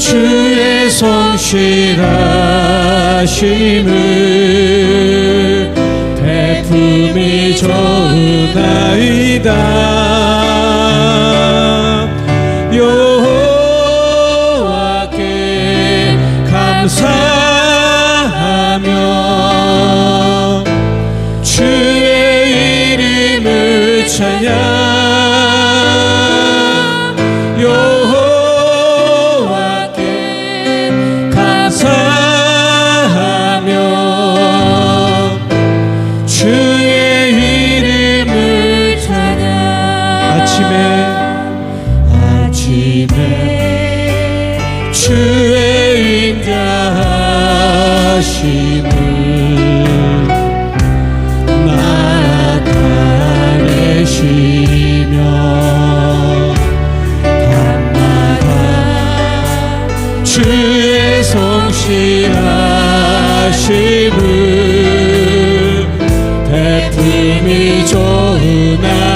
주의 성실하심을 베품이 좋나이다. 여호와께 감사하며 주의 이름을 찬양. 아침에 주의 인자하심을 나타내시며 밤마다 주의 성실하심을 베품이 좋으나이다.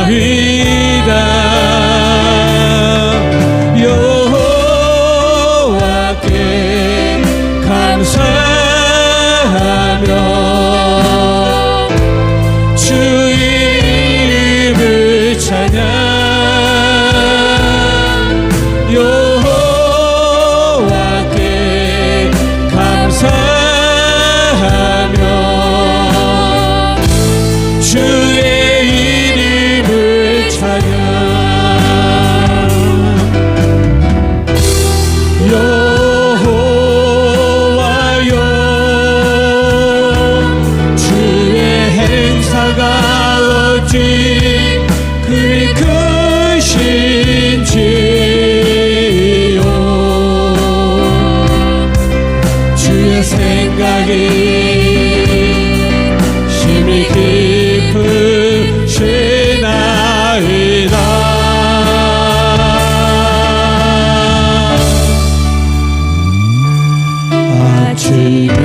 심히 깊으시나이다. 아침에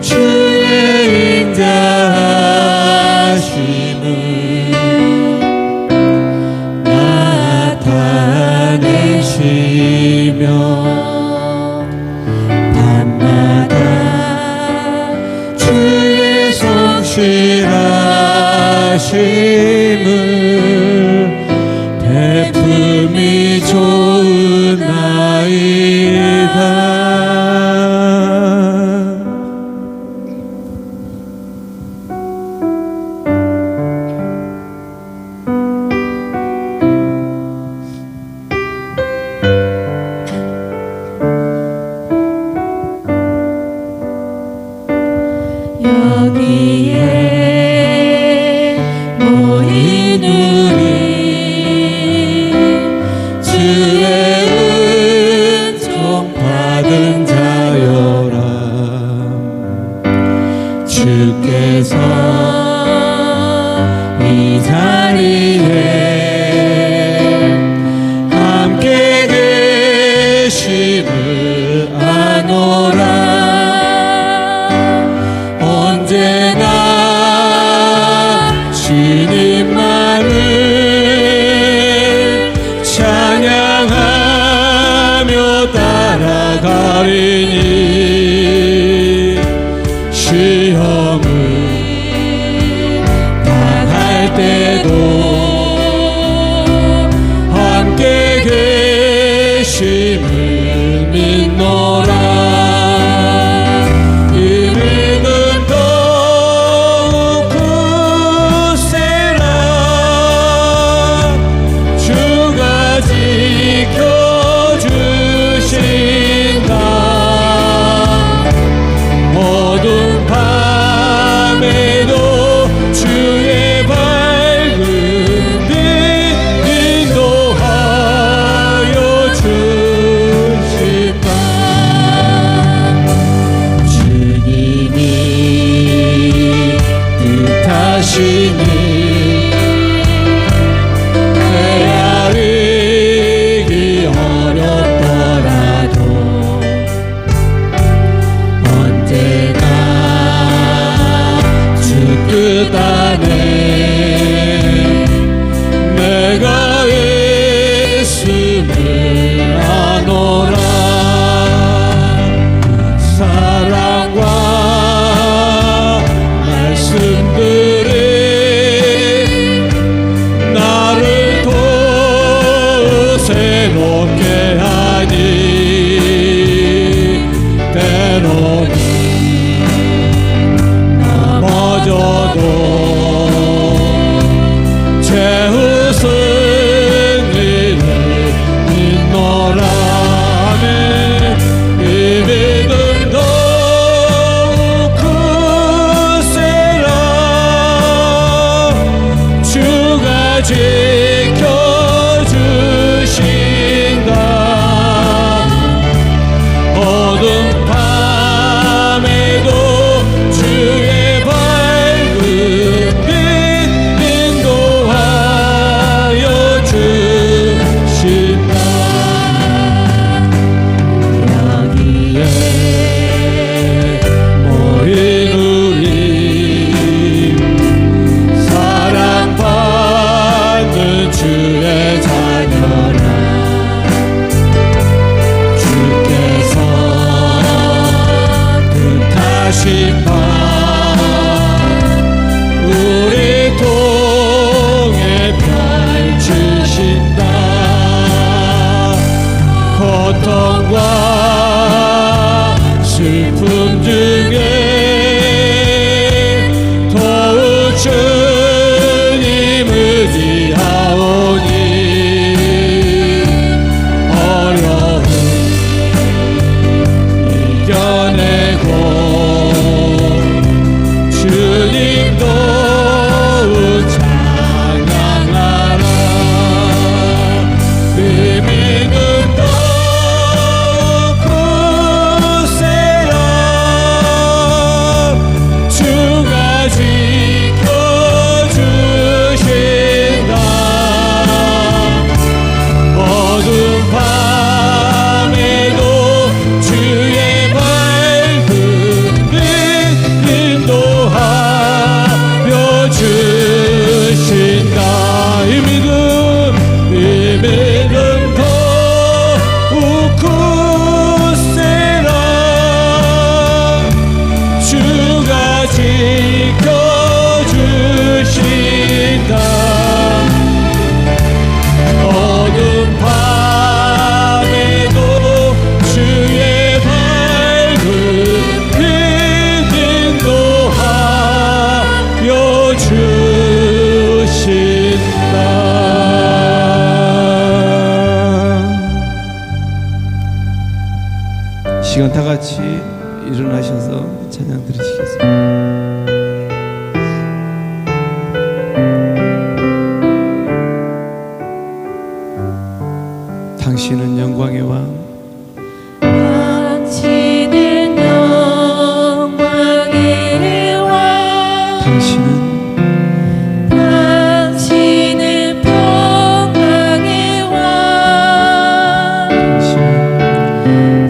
주의 인자하심을 나타내시며 성실하심을 베품이 좋으나이다. 여기에 모인 우리 주의 은총 받은 자여라. 주께서 이 자리에 함께 계심을 아노라. 언제나 주님만을 찬양하리라. 높게 하니 때로는 넘어져도 최후 승리를 잇노라네. 이 믿음 더욱 굳세라. 주가 지켜주신다. 어둠 밤에도 주의 밝은 빛 인도하여 주신다. 여기에 모인 우리 사랑받는 주의 자녀라. 주께서 뜻하신 바 우리 통해 펼치신다. 고통과 슬픔 중에 더욱 주님 의지하오니 어려움 이겨내고 주님 더욱 찬양하라. 이 믿음 더욱 굳세라. 주가 지켜주신다. 어두운 밤에도 주의 밝은 빛 인도하여 주신다. 이 믿음 더욱 굳세라. 주가 지켜주신다. 어두운 밤에도 주의 밝은 빛 인도하여 주신다. 시간 다 같이 일어나셔서 찬양 드리시겠습니다. 당신은 영광의 왕. 당신은 영광의 왕. 당신은 평강의 왕.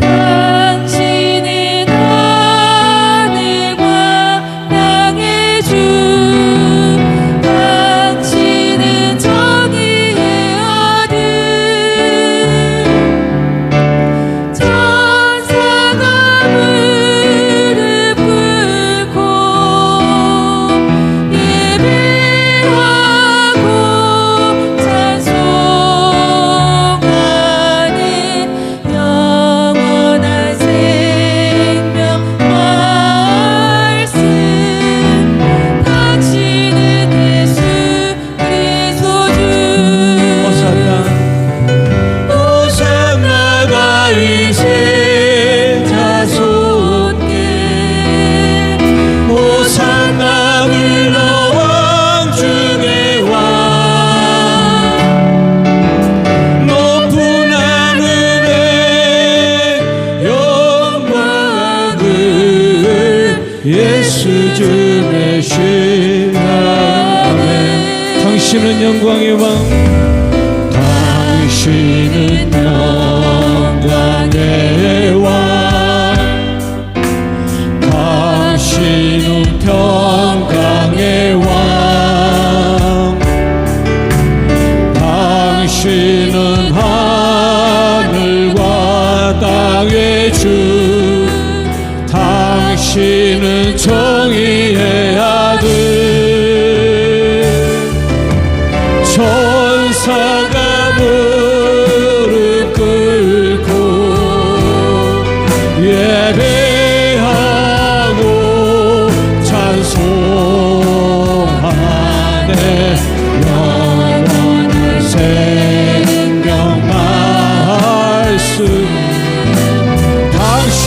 당신은 하늘과 땅의 주. 당신은 정의의 아들. 천사가 무릎 꿇고 예배하고 찬송하는 영원한 생명 말씀. 당신은 예수 그리스도 주. 호산나가 이세 자손께. 호산나 불러 왕 중의 왕. 높은 하늘에 영광을 예수 주의 신하네. 당신은 영광의 왕. 당신은 영광의 왕. 당신은 평강의 왕. 당신은 하늘과 땅의 주. 당신은 정의의 아들. 천사가 무릎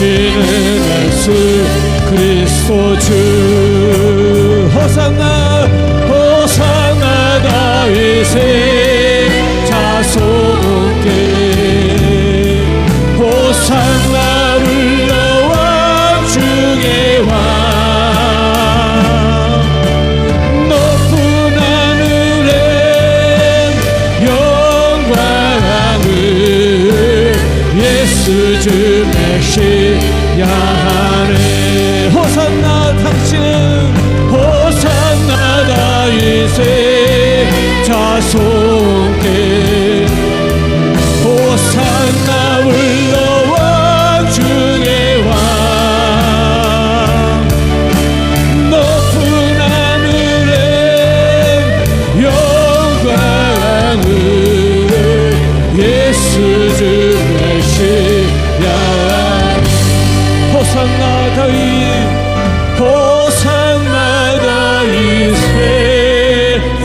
오시는 예수 그리스도 주 호산나 호산나 다윗의 자손께 호산나 불러와 중의 왕 높은 하늘에 영광을 예수 주 메시아 하네 호산나 당신은 호산나 다윗의 자손께 호산나 불러와 중의 왕 높은 하늘에 영광을 예수 주 메시아 호산나 다윗 호산나 다윗의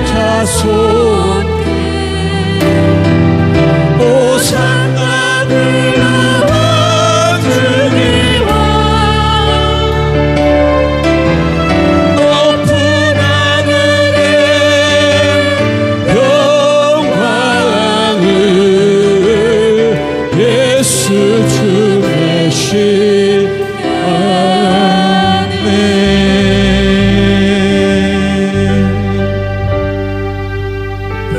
자손 호산나 불러와 주의 왕 높은 하늘에 영광을 예수 주 메시아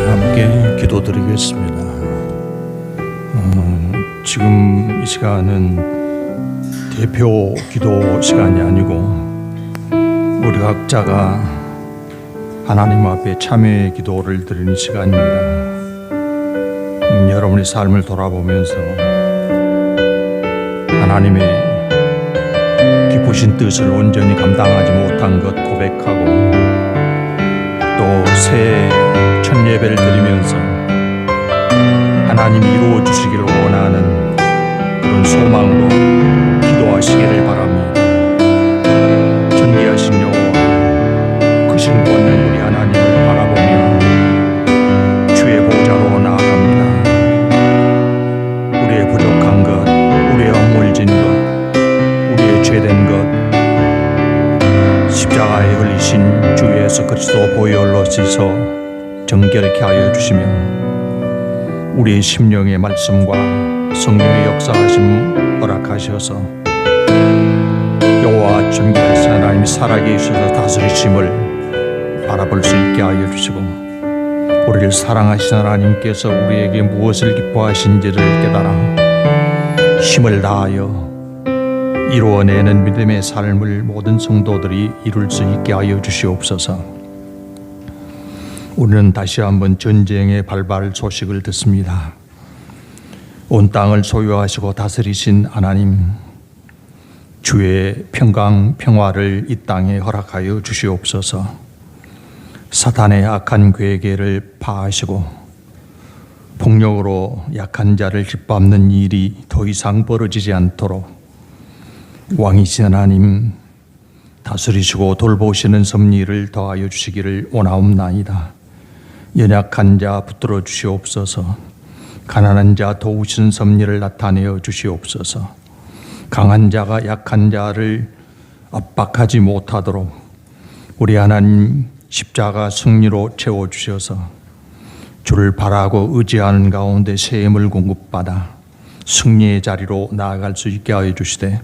함께 기도드리겠습니다. 지금 이 시간은 대표 기도 시간이 아니고 우리 각자가 하나님 앞에 참회의 기도를 드리는 시간입니다. 여러분의 삶을 돌아보면서 하나님의 기쁘신 뜻을 온전히 감당하지 못한 것 고백하고 또 새 첫 예배를 드리면서 하나님이 이루어 주시기를 원하는 그런 소망으로 기도하시기를 바랍니다. 전기하신 여호와 크신 권능 우리 하나님을 바라보며 주의 보좌로 나아갑니다. 우리의 부족한 것, 우리의 허물진 것, 우리의 죄된 것 십자가에 흘리신 주 예수 그리스도 보혈로 씻어 정결케 하여 주시며 우리의 심령의 말씀과 성령의 역사하심 허락하셔서 여호와 존귀하신 하나님이 살아계셔서 다스리심을 바라볼 수 있게 하여 주시고 우리를 사랑하신 하나님께서 우리에게 무엇을 기뻐하신지를 깨달아 힘을 다하여 이루어내는 믿음의 삶을 모든 성도들이 이룰 수 있게 하여 주시옵소서. 우리는 다시 한번 전쟁의 발발 소식을 듣습니다. 온 땅을 소유하시고 다스리신 하나님, 주의 평강 평화를 이 땅에 허락하여 주시옵소서. 사탄의 악한 괴계를 파하시고 폭력으로 약한 자를 짓밟는 일이 더 이상 벌어지지 않도록 왕이신 하나님 다스리시고 돌보시는 섭리를 더하여 주시기를 원하옵나이다. 연약한 자 붙들어 주시옵소서. 가난한 자 도우시는 섭리를 나타내어 주시옵소서. 강한 자가 약한 자를 압박하지 못하도록 우리 하나님 십자가 승리로 채워주셔서 주를 바라고 의지하는 가운데 새 힘을 공급받아 승리의 자리로 나아갈 수 있게 하여 주시되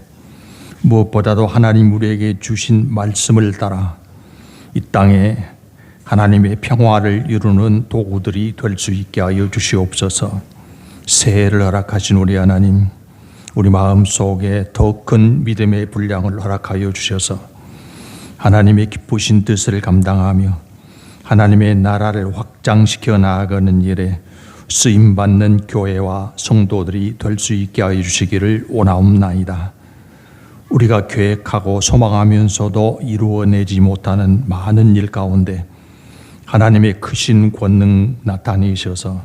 무엇보다도 하나님 우리에게 주신 말씀을 따라 이 땅에 하나님의 평화를 이루는 도구들이 될 수 있게 하여 주시옵소서. 새해를 허락하신 우리 하나님, 우리 마음속에 더 큰 믿음의 분량을 허락하여 주셔서 하나님의 기쁘신 뜻을 감당하며 하나님의 나라를 확장시켜 나아가는 일에 쓰임받는 교회와 성도들이 될 수 있게 하여 주시기를 원하옵나이다. 우리가 계획하고 소망하면서도 이루어내지 못하는 많은 일 가운데 하나님의 크신 권능 나타내셔서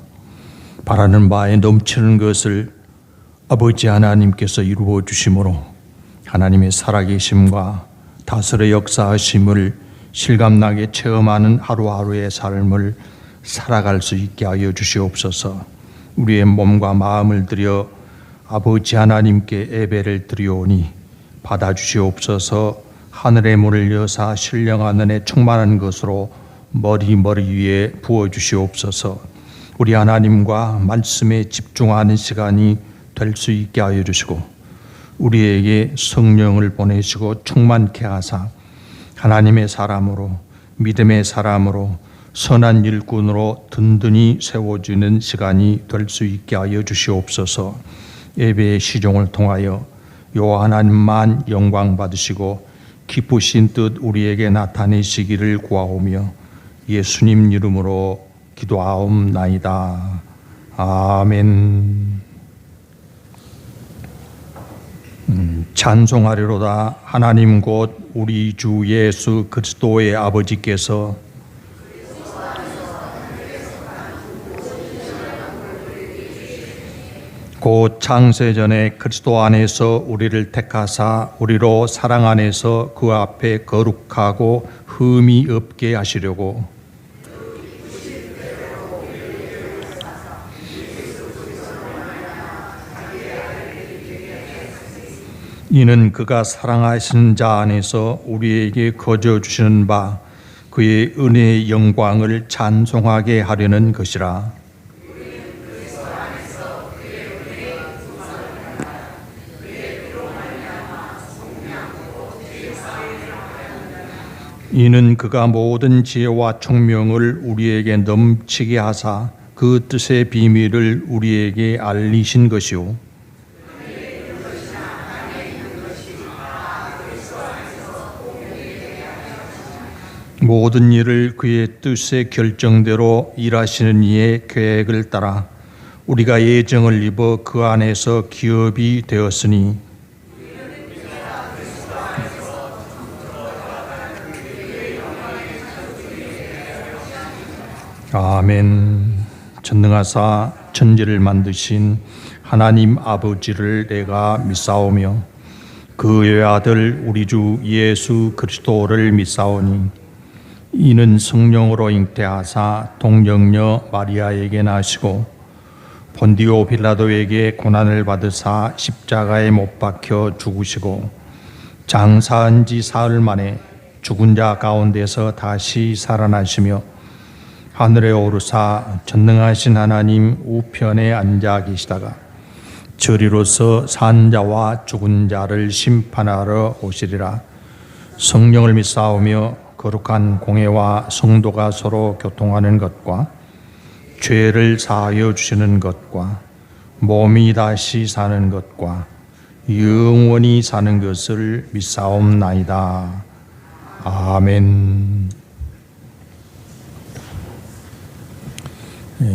바라는 바에 넘치는 것을 아버지 하나님께서 이루어 주심으로 하나님의 살아계심과 다스려 역사하심을 실감나게 체험하는 하루하루의 삶을 살아갈 수 있게 하여 주시옵소서. 우리의 몸과 마음을 들여 아버지 하나님께 예배를 드리오니 받아주시옵소서. 하늘의 문을 여사 신령한 은혜 충만한 것으로 머리 위에 부어주시옵소서. 우리 하나님과 말씀에 집중하는 시간이 될 수 있게 하여 주시고 우리에게 성령을 보내시고 충만케 하사 하나님의 사람으로 믿음의 사람으로 선한 일꾼으로 든든히 세워지는 시간이 될 수 있게 하여 주시옵소서. 예배의 시종을 통하여 요 하나님만 영광 받으시고 기쁘신 뜻 우리에게 나타내시기를 구하오며 예수님 이름으로 기도하옵나이다. 아멘. 찬송하리로다. 하나님 곧 우리 주 예수 그리스도의 아버지께서 곧 창세전에 그리스도 안에서 우리를 택하사 우리로 사랑 안에서 그 앞에 거룩하고 흠이 없게 하시려고 이는 그가 사랑하신 자 안에서 우리에게 거저 주시는 바 그의 은혜의 영광을 찬송하게 하려는 것이라. 이는 그가 모든 지혜와 총명을 우리에게 넘치게 하사 그 뜻의 비밀을 우리에게 알리신 것이요 모든 일을 그의 뜻의 결정대로 일하시는 이의 계획을 따라 우리가 예정을 입어 그 안에서 기업이 되었으니 아멘. 전능하사 천지를 만드신 하나님 아버지를 내가 믿사오며 그 외아들 우리 주 예수 그리스도를 믿사오니 이는 성령으로 잉태하사 동정녀 마리아에게 나시고 본디오 빌라도에게 고난을 받으사 십자가에 못 박혀 죽으시고 장사한 지 사흘 만에 죽은 자 가운데서 다시 살아나시며 하늘에 오르사 전능하신 하나님 우편에 앉아 계시다가 저리로서 산 자와 죽은 자를 심판하러 오시리라. 성령을 믿사오며 거룩한 공회와 성도가 서로 교통하는 것과 죄를 사하여 주시는 것과 몸이 다시 사는 것과 영원히 사는 것을 믿사옵나이다. 아멘.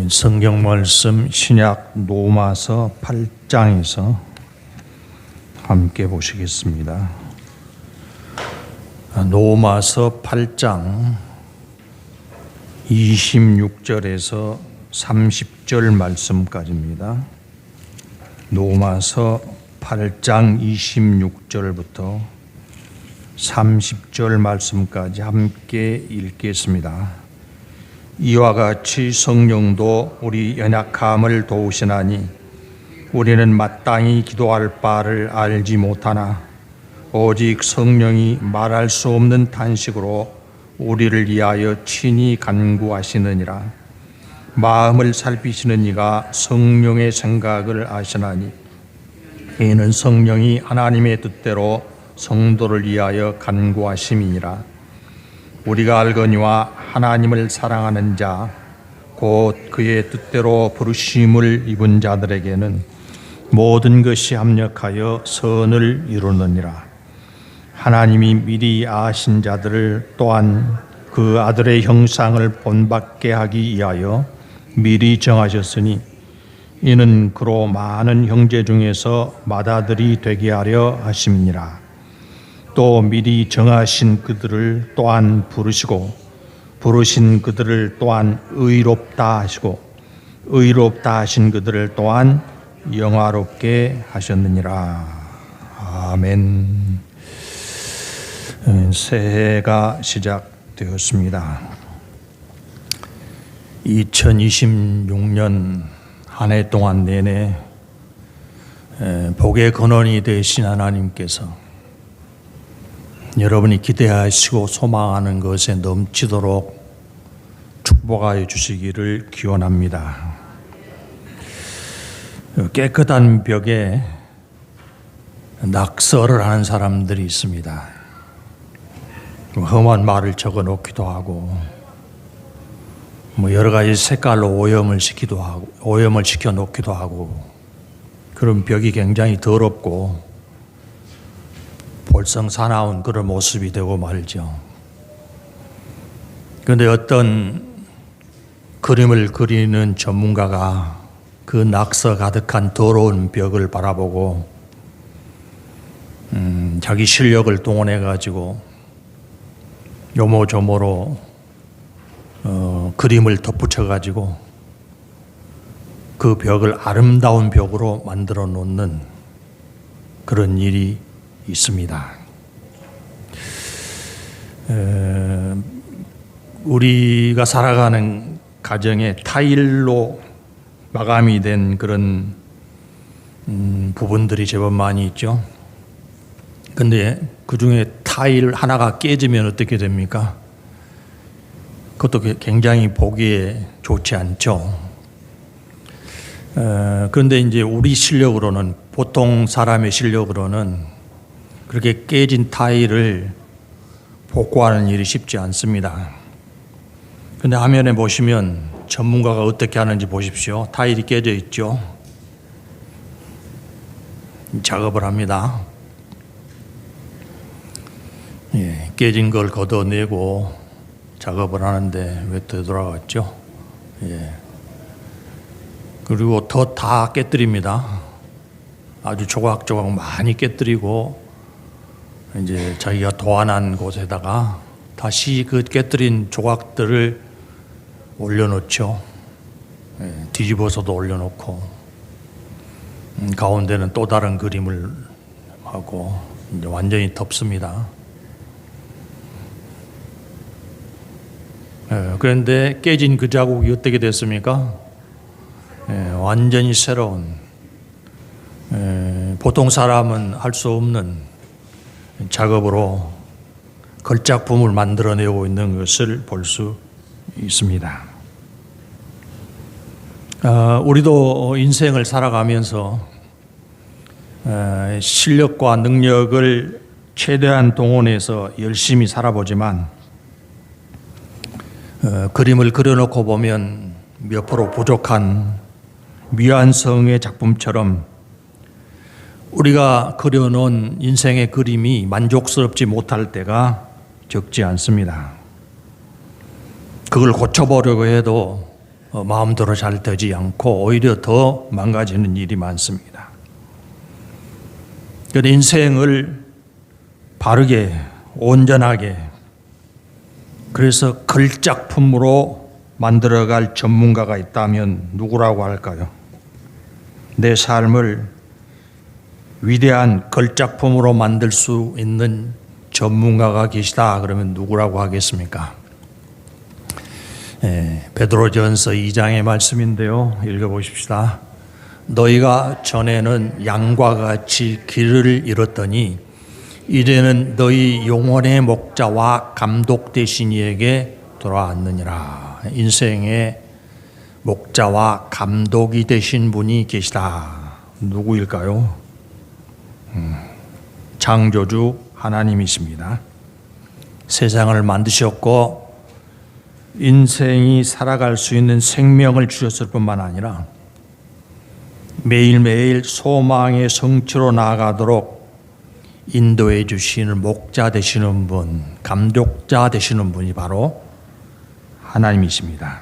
성경 말씀 신약 로마서 8장에서 함께 보시겠습니다. 로마서 8장 26절에서 30절 말씀까지입니다. 로마서 8장 26절부터 30절 말씀까지 함께 읽겠습니다. 이와 같이 성령도 우리 연약함을 도우시나니 우리는 마땅히 기도할 바를 알지 못하나 오직 성령이 말할 수 없는 탄식으로 우리를 위하여 친히 간구하시느니라. 마음을 살피시는 이가 성령의 생각을 아시나니 이는 성령이 하나님의 뜻대로 성도를 위하여 간구하심이니라. 우리가 알거니와 하나님을 사랑하는 자 곧 그의 뜻대로 부르심을 입은 자들에게는 모든 것이 합력하여 선을 이루느니라. 하나님이 미리 아신 자들을 또한 그 아들의 형상을 본받게 하기 위하여 미리 정하셨으니 이는 그로 많은 형제 중에서 맏아들이 되게 하려 하심이니라. 또 미리 정하신 그들을 또한 부르시고 부르신 그들을 또한 의롭다 하시고 의롭다 하신 그들을 또한 영화롭게 하셨느니라. 아멘. 새해가 시작되었습니다. 2026년 한 해 동안 내내 복의 근원이 되신 하나님께서 여러분이 기대하시고 소망하는 것에 넘치도록 축복하여 주시기를 기원합니다. 깨끗한 벽에 낙서를 하는 사람들이 있습니다. 험한 말을 적어 놓기도 하고 여러 가지 색깔로 오염을 시켜 놓기도 하고 그런 벽이 굉장히 더럽고 볼성 사나운 그런 모습이 되고 말죠. 그런데 어떤 그림을 그리는 전문가가 그 낙서 가득한 더러운 벽을 바라보고 자기 실력을 동원해 가지고 요모조모로 그림을 덧붙여 가지고 그 벽을 아름다운 벽으로 만들어 놓는 그런 일이 있습니다. 우리가 살아가는 가정에 타일로 마감이 된 그런 부분들이 제법 많이 있죠. 근데 그 중에 타일 하나가 깨지면 어떻게 됩니까? 그것도 굉장히 보기에 좋지 않죠. 그런데 이제 우리 실력으로는, 보통 사람의 실력으로는 그렇게 깨진 타일을 복구하는 일이 쉽지 않습니다. 그런데 화면에 보시면 전문가가 어떻게 하는지 보십시오. 타일이 깨져 있죠. 작업을 합니다. 깨진 걸 걷어내고 작업을 하는데 왜 되돌아갔죠? 그리고 더 다 깨뜨립니다. 아주 조각조각 많이 깨뜨리고 이제 자기가 도안한 곳에다가 다시 그 깨뜨린 조각들을 올려놓죠. 뒤집어서도 올려놓고 가운데는 또 다른 그림을 하고 이제 완전히 덮습니다. 그런데 깨진 그 자국이 어떻게 됐습니까? 완전히 새로운, 보통 사람은 할 수 없는 작업으로 걸작품을 만들어내고 있는 것을 볼 수 있습니다. 우리도 인생을 살아가면서 실력과 능력을 최대한 동원해서 열심히 살아보지만 그림을 그려놓고 보면 몇 프로 부족한 미완성의 작품처럼 우리가 그려놓은 인생의 그림이 만족스럽지 못할 때가 적지 않습니다. 그걸 고쳐보려고 해도 마음대로 잘 되지 않고 오히려 더 망가지는 일이 많습니다. 그런데 인생을 바르게, 온전하게, 그래서 걸작품으로 만들어갈 전문가가 있다면 누구라고 할까요? 내 삶을 위대한 걸작품으로 만들 수 있는 전문가가 계시다 그러면 누구라고 하겠습니까? 베드로전서 2장의 말씀인데요. 읽어보십시다. 너희가 전에는 양과 같이 길을 잃었더니 이제는 너희 영혼의 목자와 감독 되신 이에게 돌아왔느니라. 인생의 목자와 감독이 되신 분이 계시다. 누구일까요? 창조주 하나님이십니다. 세상을 만드셨고 인생이 살아갈 수 있는 생명을 주셨을 뿐만 아니라 매일매일 소망의 성취로 나아가도록 인도해 주시는 목자 되시는 분, 감독자 되시는 분이 바로 하나님이십니다.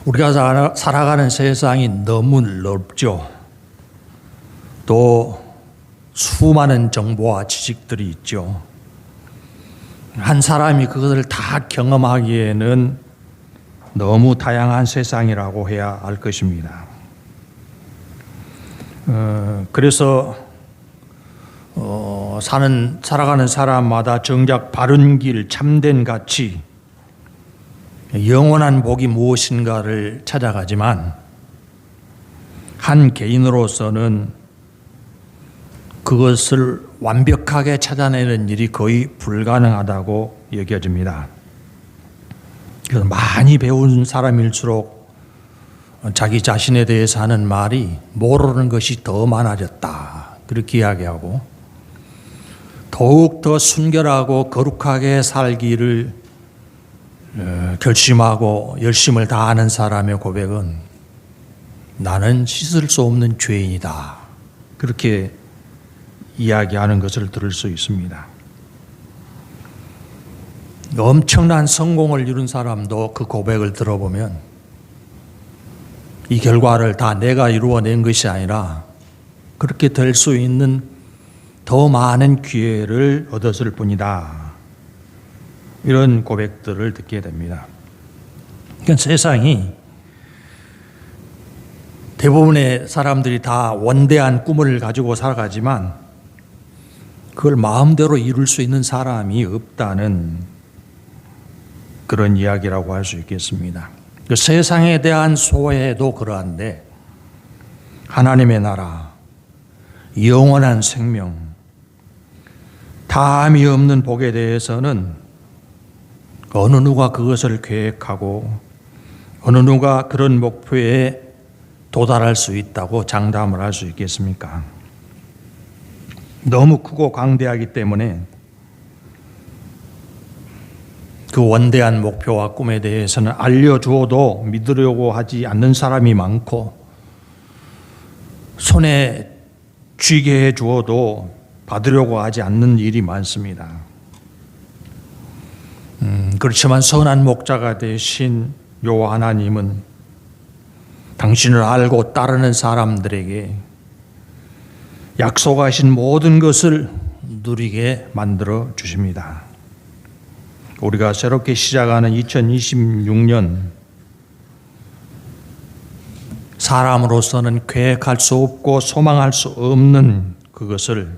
우리가 살아가는 세상이 너무 넓죠. 또 수많은 정보와 지식들이 있죠. 한 사람이 그것을 다 경험하기에는 너무 다양한 세상이라고 해야 할 것입니다. 그래서 살아가는 사람마다 정작 바른 길, 참된 가치, 영원한 복이 무엇인가를 찾아가지만 한 개인으로서는 그것을 완벽하게 찾아내는 일이 거의 불가능하다고 여겨집니다. 그래서 많이 배운 사람일수록 자기 자신에 대해서 하는 말이 모르는 것이 더 많아졌다, 그렇게 이야기하고, 더욱 더 순결하고 거룩하게 살기를 결심하고 열심을 다하는 사람의 고백은 나는 씻을 수 없는 죄인이다, 그렇게 이야기하는 것을 들을 수 있습니다. 엄청난 성공을 이룬 사람도 그 고백을 들어보면 이 결과를 다 내가 이루어낸 것이 아니라 그렇게 될 수 있는 더 많은 기회를 얻었을 뿐이다, 이런 고백들을 듣게 됩니다. 그러니까 세상이 대부분의 사람들이 다 원대한 꿈을 가지고 살아가지만 그걸 마음대로 이룰 수 있는 사람이 없다는 그런 이야기라고 할 수 있겠습니다. 그 세상에 대한 소회도 그러한데 하나님의 나라, 영원한 생명, 다함이 없는 복에 대해서는 어느 누가 그것을 계획하고 어느 누가 그런 목표에 도달할 수 있다고 장담을 할 수 있겠습니까? 너무 크고 광대하기 때문에 그 원대한 목표와 꿈에 대해서는 알려주어도 믿으려고 하지 않는 사람이 많고, 손에 쥐게 해주어도 받으려고 하지 않는 일이 많습니다. 그렇지만 선한 목자가 되신 여호와 하나님은 당신을 알고 따르는 사람들에게 약속하신 모든 것을 누리게 만들어 주십니다. 우리가 새롭게 시작하는 2026년, 사람으로서는 계획할 수 없고 소망할 수 없는 그것을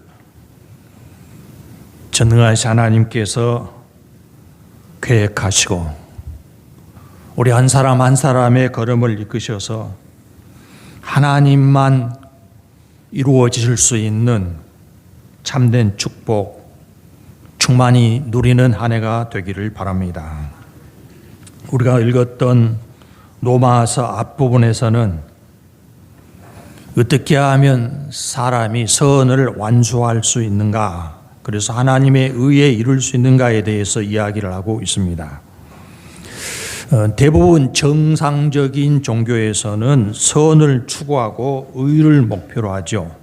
전능하신 하나님께서 계획하시고 우리 한 사람 한 사람의 걸음을 이끄셔서 하나님만 이루어질 수 있는 참된 축복, 충만히 누리는 한 해가 되기를 바랍니다. 우리가 읽었던 로마서 앞부분에서는 어떻게 하면 사람이 선을 완수할 수 있는가, 그래서 하나님의 의에 이룰 수 있는가에 대해서 이야기를 하고 있습니다. 대부분 정상적인 종교에서는 선을 추구하고 의를 목표로 하죠.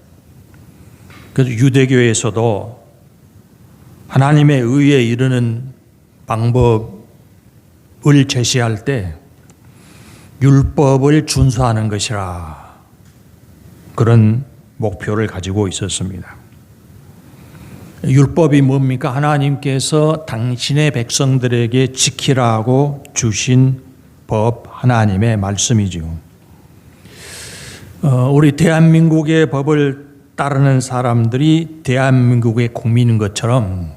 그래서 유대교에서도 하나님의 의에 이르는 방법을 제시할 때 율법을 준수하는 것이라, 그런 목표를 가지고 있었습니다. 율법이 뭡니까? 하나님께서 당신의 백성들에게 지키라고 주신 법, 하나님의 말씀이죠. 우리 대한민국의 법을 따르는 사람들이 대한민국의 국민인 것처럼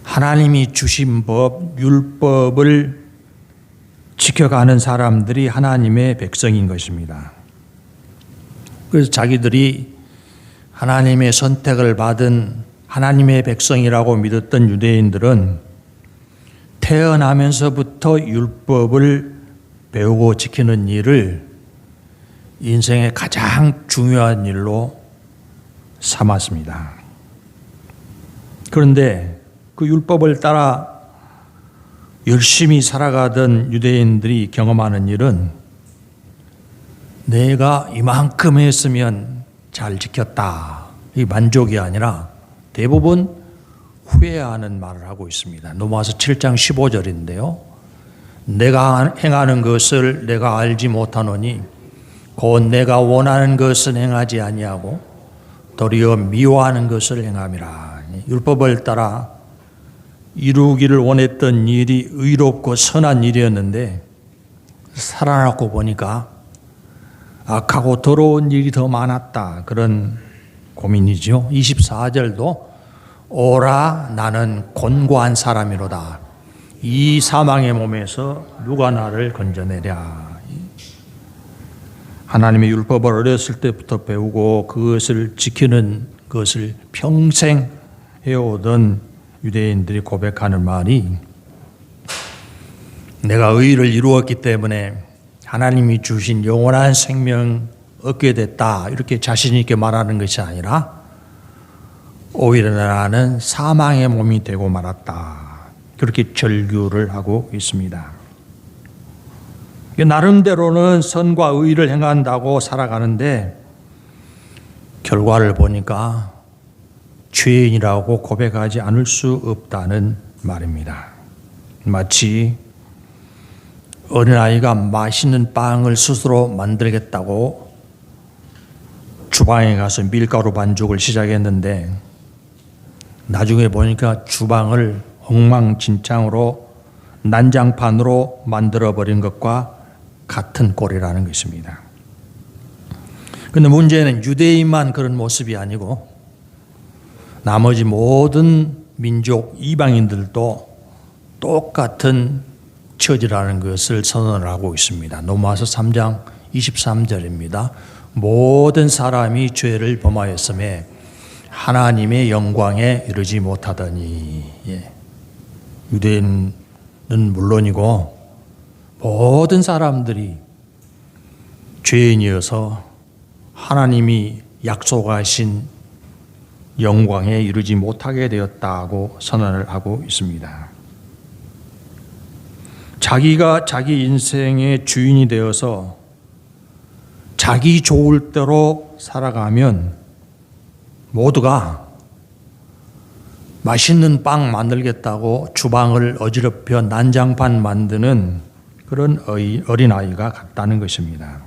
하나님이 주신 법, 율법을 지켜가는 사람들이 하나님의 백성인 것입니다. 그래서 자기들이 하나님의 선택을 받은 하나님의 백성이라고 믿었던 유대인들은 태어나면서부터 율법을 배우고 지키는 일을 인생의 가장 중요한 일로 삼았습니다. 그런데 그 율법을 따라 열심히 살아가던 유대인들이 경험하는 일은 내가 이만큼 했으면 잘 지켰다, 이 만족이 아니라 대부분 후회하는 말을 하고 있습니다. 로마서 7장 15절인데요. 내가 행하는 것을 내가 알지 못하노니 곧 내가 원하는 것은 행하지 아니하고 도리어 미워하는 것을 행함이라. 율법을 따라 이루기를 원했던 일이 의롭고 선한 일이었는데 살아나고 보니까 악하고 더러운 일이 더 많았다, 그런 고민이죠. 24절도 오라 나는 곤고한 사람이로다. 이 사망의 몸에서 누가 나를 건져내랴. 하나님의 율법을 어렸을 때부터 배우고 그것을 지키는 것을 평생 해오던 유대인들이 고백하는 말이 내가 의를 이루었기 때문에 하나님이 주신 영원한 생명 얻게 됐다 이렇게 자신 있게 말하는 것이 아니라 오히려 나는 사망의 몸이 되고 말았다 그렇게 절규를 하고 있습니다. 나름대로는 선과 의를 행한다고 살아가는데 결과를 보니까 죄인이라고 고백하지 않을 수 없다는 말입니다. 마치 어린아이가 맛있는 빵을 스스로 만들겠다고 주방에 가서 밀가루 반죽을 시작했는데 나중에 보니까 주방을 엉망진창으로 난장판으로 만들어버린 것과 같은 꼴이라는 것입니다. 그런데 문제는 유대인만 그런 모습이 아니고 나머지 모든 민족 이방인들도 똑같은 처지라는 것을 선언을 하고 있습니다. 로마서 3장 23절입니다. 모든 사람이 죄를 범하였음에 하나님의 영광에 이르지 못하더니 유대인은 물론이고 모든 사람들이 죄인이어서 하나님이 약속하신 영광에 이르지 못하게 되었다고 선언을 하고 있습니다. 자기가 자기 인생의 주인이 되어서 자기 좋을 대로 살아가면 모두가 맛있는 빵 만들겠다고 주방을 어지럽혀 난장판 만드는 그런 어린아이가 같다는 것입니다.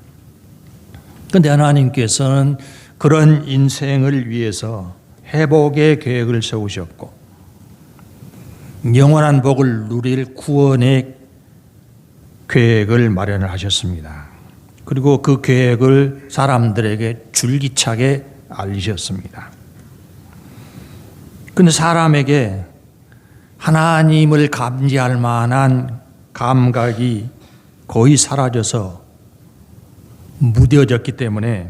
그런데 하나님께서는 그런 인생을 위해서 회복의 계획을 세우셨고 영원한 복을 누릴 구원의 계획을 마련을 하셨습니다. 그리고 그 계획을 사람들에게 줄기차게 알리셨습니다. 그런데 사람에게 하나님을 감지할 만한 감각이 거의 사라져서 무뎌졌기 때문에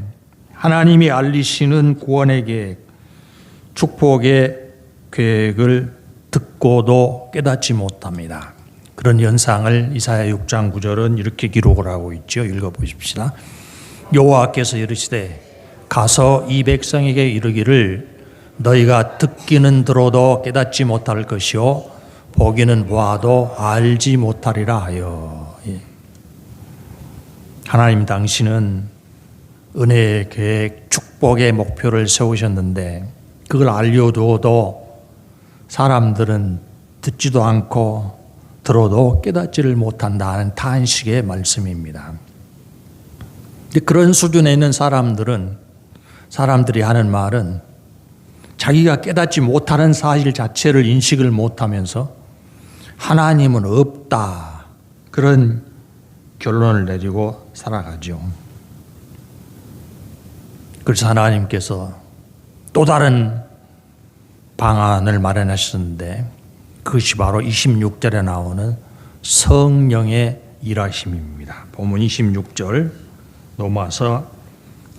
하나님이 알리시는 구원의 계획, 축복의 계획을 듣고도 깨닫지 못합니다. 그런 현상을 이사야 6장 9절은 이렇게 기록을 하고 있죠. 읽어보십시다. 여호와께서 이르시되 가서 이 백성에게 이르기를 너희가 듣기는 들어도 깨닫지 못할 것이요 보기는 보아도 알지 못하리라 하여. 하나님 당신은 은혜의 계획, 축복의 목표를 세우셨는데 그걸 알려두어도 사람들은 듣지도 않고 들어도 깨닫지를 못한다는 탄식의 말씀입니다. 그런 수준에 있는 사람들이 하는 말은 자기가 깨닫지 못하는 사실 자체를 인식을 못하면서 하나님은 없다 그런 결론을 내리고 살아가죠. 그래서 하나님께서 또 다른 방안을 마련하셨는데 그것이 바로 26절에 나오는 성령의 일하심입니다. 본문 26절 로마서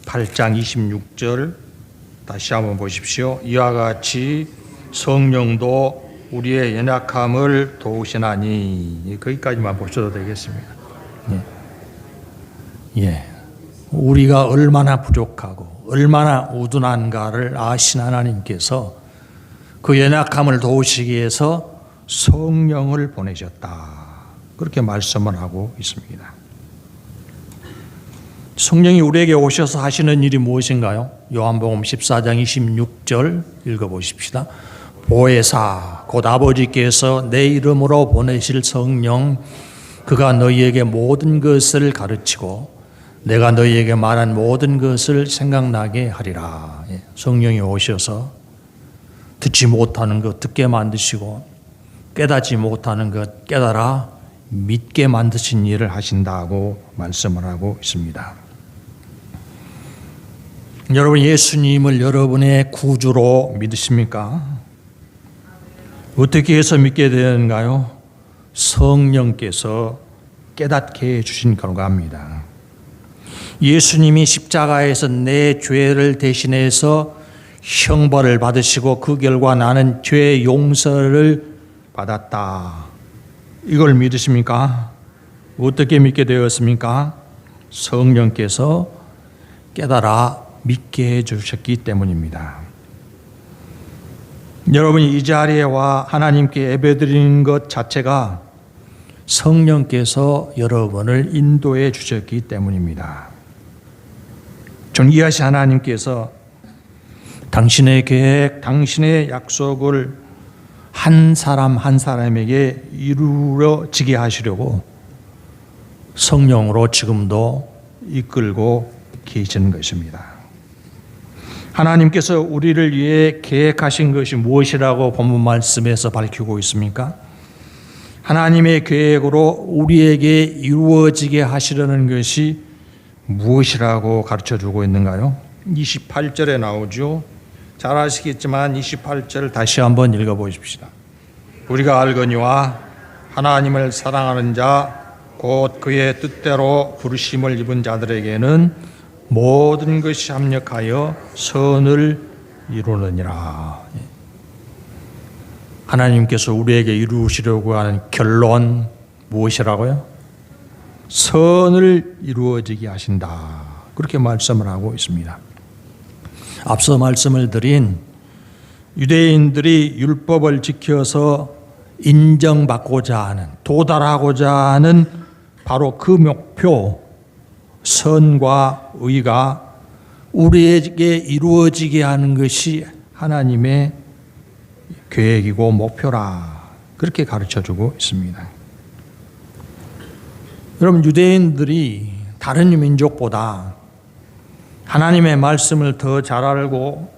8장 26절 다시 한번 보십시오. 이와 같이 성령도 우리의 연약함을 도우시나니 거기까지만 보셔도 되겠습니다. 우리가 얼마나 부족하고 얼마나 우둔한가를 아신 하나님께서 그 연약함을 도우시기 위해서 성령을 보내셨다. 그렇게 말씀을 하고 있습니다. 성령이 우리에게 오셔서 하시는 일이 무엇인가요? 요한복음 14장 26절 읽어보십시다. 보혜사 곧 아버지께서 내 이름으로 보내실 성령 그가 너희에게 모든 것을 가르치고 내가 너희에게 말한 모든 것을 생각나게 하리라. 성령이 오셔서 듣지 못하는 것 듣게 만드시고 깨닫지 못하는 것 깨달아 믿게 만드신 일을 하신다고 말씀을 하고 있습니다. 여러분 예수님을 여러분의 구주로 믿으십니까? 어떻게 해서 믿게 되는가요? 성령께서 깨닫게 해주신 결과입니다. 예수님이 십자가에서 내 죄를 대신해서 형벌을 받으시고 그 결과 나는 죄 용서를 받았다. 이걸 믿으십니까? 어떻게 믿게 되었습니까? 성령께서 깨달아 믿게 해주셨기 때문입니다. 여러분이 이 자리에 와 하나님께 예배드리는 것 자체가 성령께서 여러분을 인도해 주셨기 때문입니다. 존귀하신 하나님께서 당신의 계획, 당신의 약속을 한 사람 한 사람에게 이루어지게 하시려고 성령으로 지금도 이끌고 계시는 것입니다. 하나님께서 우리를 위해 계획하신 것이 무엇이라고 본문 말씀에서 밝히고 있습니까? 하나님의 계획으로 우리에게 이루어지게 하시려는 것이 무엇이라고 가르쳐주고 있는가요? 28절에 나오죠. 잘 아시겠지만 28절 다시 한번 읽어보십시다. 우리가 알거니와 하나님을 사랑하는 자 곧 그의 뜻대로 부르심을 입은 자들에게는 모든 것이 합력하여 선을 이루느니라. 하나님께서 우리에게 이루시려고 하는 결론 무엇이라고요? 선을 이루어지게 하신다. 그렇게 말씀을 하고 있습니다. 앞서 말씀을 드린 유대인들이 율법을 지켜서 인정받고자 하는, 도달하고자 하는 바로 그 목표, 선과 의가 우리에게 이루어지게 하는 것이 하나님의 계획이고 목표라. 그렇게 가르쳐주고 있습니다. 여러분, 유대인들이 다른 민족보다 하나님의 말씀을 더 잘 알고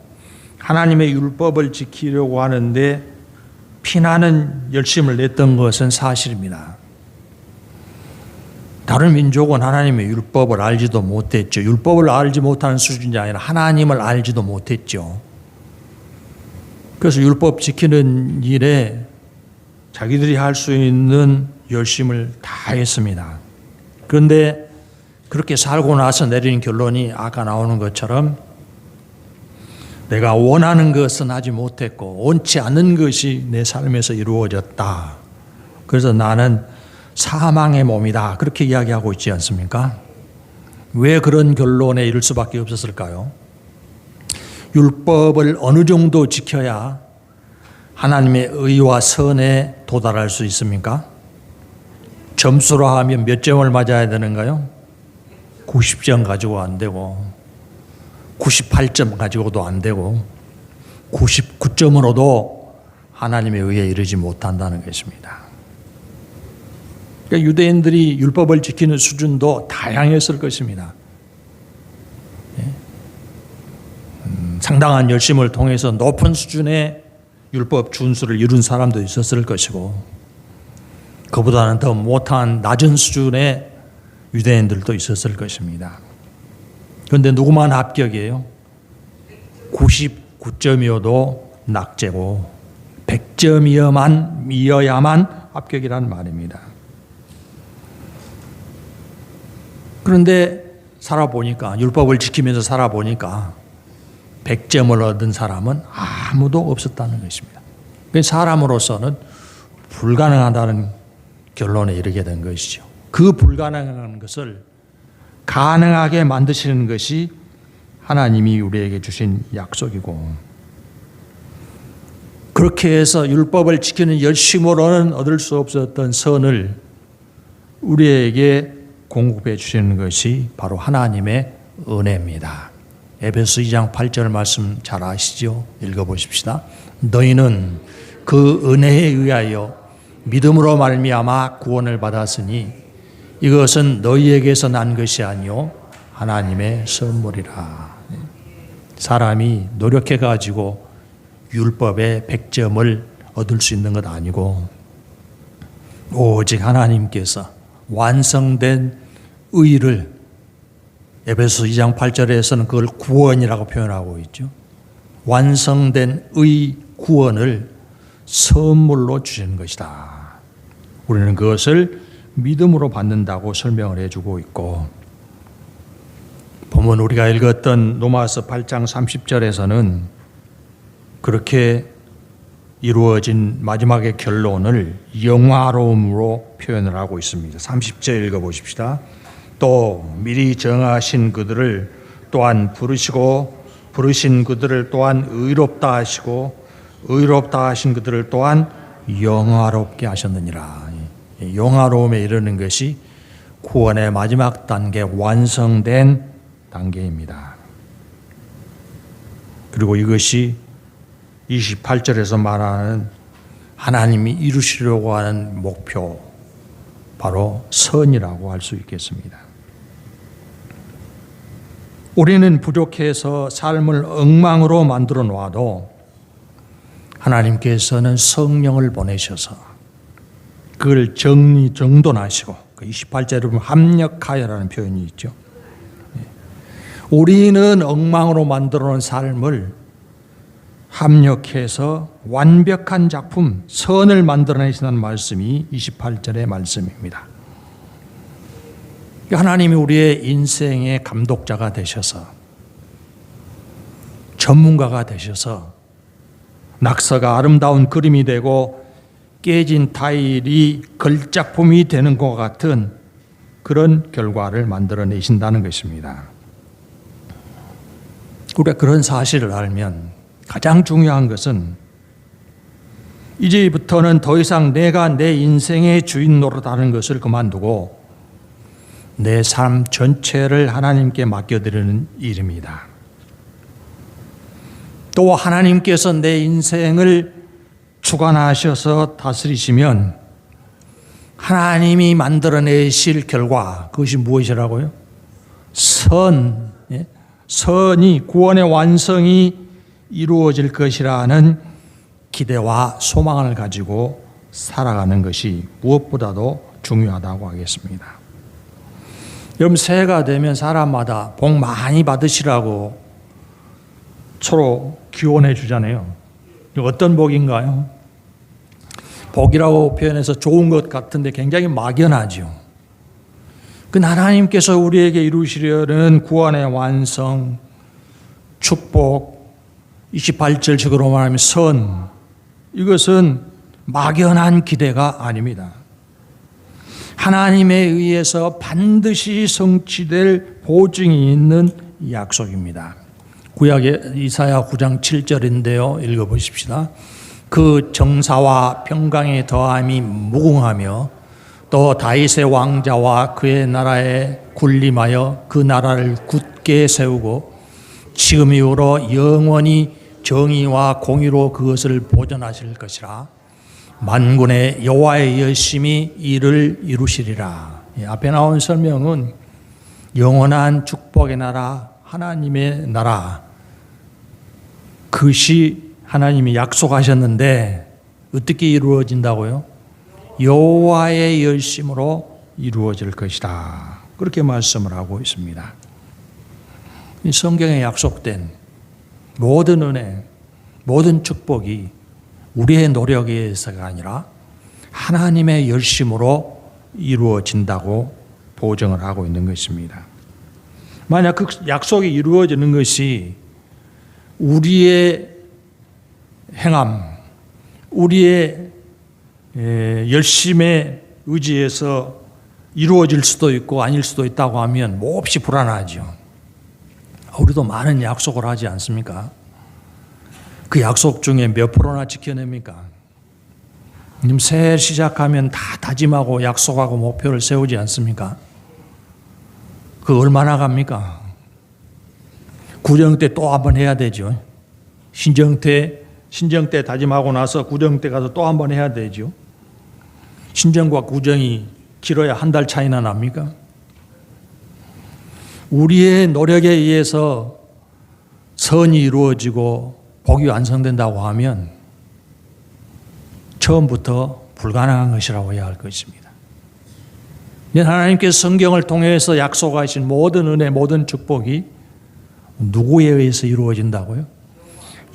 하나님의 율법을 지키려고 하는데 피나는 열심을 냈던 것은 사실입니다. 다른 민족은 하나님의 율법을 알지도 못했죠. 율법을 알지 못하는 수준이 아니라 하나님을 알지도 못했죠. 그래서 율법 지키는 일에 자기들이 할 수 있는 열심을 다했습니다. 그런데 그렇게 살고 나서 내리는 결론이 아까 나오는 것처럼 내가 원하는 것은 하지 못했고 원치 않는 것이 내 삶에서 이루어졌다. 그래서 나는 사망의 몸이다. 그렇게 이야기하고 있지 않습니까? 왜 그런 결론에 이를 수밖에 없었을까요? 율법을 어느 정도 지켜야 하나님의 의와 선에 도달할 수 있습니까? 점수로 하면 몇 점을 맞아야 되는가요? 90점 가지고 안 되고 98점 가지고도 안 되고 99점으로도 하나님의 의에 이르지 못한다는 것입니다. 그러니까 유대인들이 율법을 지키는 수준도 다양했을 것입니다. 상당한 열심을 통해서 높은 수준의 율법 준수를 이룬 사람도 있었을 것이고 그보다는 더 못한 낮은 수준의 유대인들도 있었을 것입니다. 그런데 누구만 합격이에요? 99점이어도 낙제고 100점이어야만 합격이란 말입니다. 그런데 살아보니까 율법을 지키면서 살아보니까 100점을 얻은 사람은 아무도 없었다는 것입니다. 사람으로서는 불가능하다는 결론에 이르게 된 것이죠. 그 불가능한 것을 가능하게 만드시는 것이 하나님이 우리에게 주신 약속이고 그렇게 해서 율법을 지키는 열심으로는 얻을 수 없었던 선을 우리에게 공급해 주시는 것이 바로 하나님의 은혜입니다. 에베소 2장 8절 말씀 잘 아시죠? 읽어보십시다. 너희는 그 은혜에 의하여 믿음으로 말미암아 구원을 받았으니 이것은 너희에게서 난 것이 아니요 하나님의 선물이라. 사람이 노력해 가지고 율법의 100점을 얻을 수 있는 것 아니고 오직 하나님께서 완성된 의를 에베소 2장 8절에서는 그걸 구원이라고 표현하고 있죠. 완성된 의 구원을 선물로 주시는 것이다. 우리는 그것을 믿음으로 받는다고 설명을 해주고 있고 보면 우리가 읽었던 로마서 8장 30절에서는 그렇게 이루어진 마지막의 결론을 영화로움으로 표현을 하고 있습니다. 30절 읽어보십시다. 또 미리 정하신 그들을 또한 부르시고 부르신 그들을 또한 의롭다 하시고 의롭다 하신 그들을 또한 영화롭게 하셨느니라. 영화로움에 이르는 것이 구원의 마지막 단계, 완성된 단계입니다. 그리고 이것이 28절에서 말하는 하나님이 이루시려고 하는 목표, 바로 선이라고 할 수 있겠습니다. 우리는 부족해서 삶을 엉망으로 만들어 놓아도 하나님께서는 성령을 보내셔서 그걸 정돈하시고, 28절에 보면 합력하여라는 표현이 있죠. 우리는 엉망으로 만들어 놓은 삶을 합력해서 완벽한 작품, 선을 만들어내시는 말씀이 28절의 말씀입니다. 하나님이 우리의 인생의 감독자가 되셔서, 전문가가 되셔서 낙서가 아름다운 그림이 되고 깨진 타일이 걸작품이 되는 것 같은 그런 결과를 만들어내신다는 것입니다. 우리가 그런 사실을 알면 가장 중요한 것은 이제부터는 더 이상 내가 내 인생의 주인 노릇하는 것을 그만두고 내 삶 전체를 하나님께 맡겨드리는 일입니다. 또 하나님께서 내 인생을 주관하셔서 다스리시면 하나님이 만들어내실 결과, 그것이 무엇이라고요? 선이, 구원의 완성이 이루어질 것이라는 기대와 소망을 가지고 살아가는 것이 무엇보다도 중요하다고 하겠습니다. 여러분, 새해가 되면 사람마다 복 많이 받으시라고 서로 기원해 주잖아요. 어떤 복인가요? 복이라고 표현해서 좋은 것 같은데 굉장히 막연하죠. 그 하나님께서 우리에게 이루시려는 구원의 완성, 축복, 28절식으로 말하면 선, 이것은 막연한 기대가 아닙니다. 하나님에 의해서 반드시 성취될 보증이 있는 약속입니다. 구약의 이사야 9장 7절인데요. 읽어보십시다. 그 정사와 평강의 더함이 무궁하며 또 다윗의 왕자와 그의 나라에 군림하여 그 나라를 굳게 세우고 지금 이후로 영원히 정의와 공의로 그것을 보존하실 것이라. 만군의 여호와의 열심히 이를 이루시리라. 앞에 나온 설명은 영원한 축복의 나라, 하나님의 나라, 그것이 하나님이 약속하셨는데 어떻게 이루어진다고요? 여호와의 열심으로 이루어질 것이다. 그렇게 말씀을 하고 있습니다. 이 성경에 약속된 모든 은혜, 모든 축복이 우리의 노력에 의해서가 아니라 하나님의 열심으로 이루어진다고 보증을 하고 있는 것입니다. 만약 그 약속이 이루어지는 것이 우리의 행함, 우리의 열심에 의지해서 이루어질 수도 있고 아닐 수도 있다고 하면 몹시 불안하죠. 우리도 많은 약속을 하지 않습니까? 그 약속 중에 몇 프로나 지켜냅니까? 새해 시작하면 다 다짐하고 약속하고 목표를 세우지 않습니까? 그 얼마나 갑니까? 구정 때 또 한번 해야 되죠. 신정 때 다짐하고 나서 구정 때 가서 또 한번 해야 되죠. 신정과 구정이 길어야 한 달 차이나 납니까? 우리의 노력에 의해서 선이 이루어지고 복이 완성된다고 하면 처음부터 불가능한 것이라고 해야 할 것입니다. 하나님께서 성경을 통해서 약속하신 모든 은혜, 모든 축복이 누구에 의해서 이루어진다고요?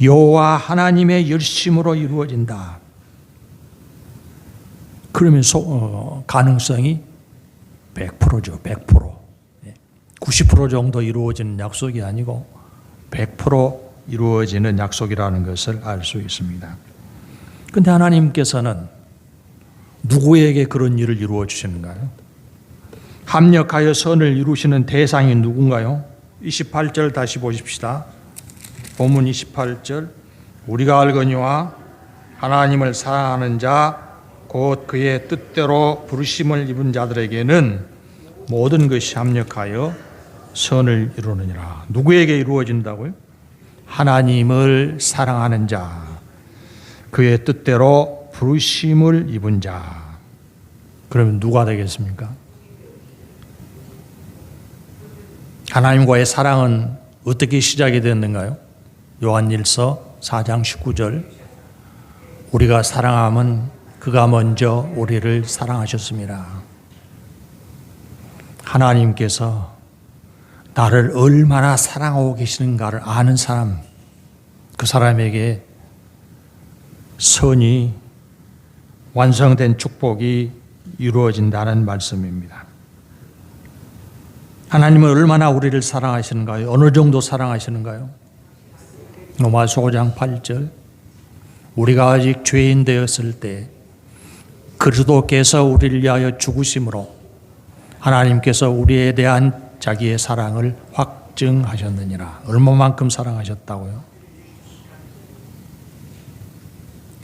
여호와 하나님의 열심으로 이루어진다. 그러면 가능성이 100%죠. 100%. 90% 정도 이루어지는 약속이 아니고 100% 이루어지는 약속이라는 것을 알 수 있습니다. 그런데 하나님께서는 누구에게 그런 일을 이루어 주시는가요? 합력하여 선을 이루시는 대상이 누군가요? 28절 다시 보십시다. 본문 28절 우리가 알거니와 하나님을 사랑하는 자 곧 그의 뜻대로 부르심을 입은 자들에게는 모든 것이 합력하여 선을 이루느니라. 누구에게 이루어진다고요? 하나님을 사랑하는 자, 그의 뜻대로 부르심을 입은 자. 그러면 누가 되겠습니까? 하나님과의 사랑은 어떻게 시작이 됐는가요? 요한일서 4장 19절 우리가 사랑함은 그가 먼저 우리를 사랑하셨습니다. 하나님께서 나를 얼마나 사랑하고 계시는가를 아는 사람, 그 사람에게 선이 완성된 축복이 이루어진다는 말씀입니다. 하나님은 얼마나 우리를 사랑하시는가요? 어느 정도 사랑하시는가요? 로마서 5장 8절 우리가 아직 죄인 되었을 때 그리스도께서 우리를 위하여 죽으심으로 하나님께서 우리에 대한 자기의 사랑을 확증하셨느니라. 얼마만큼 사랑하셨다고요?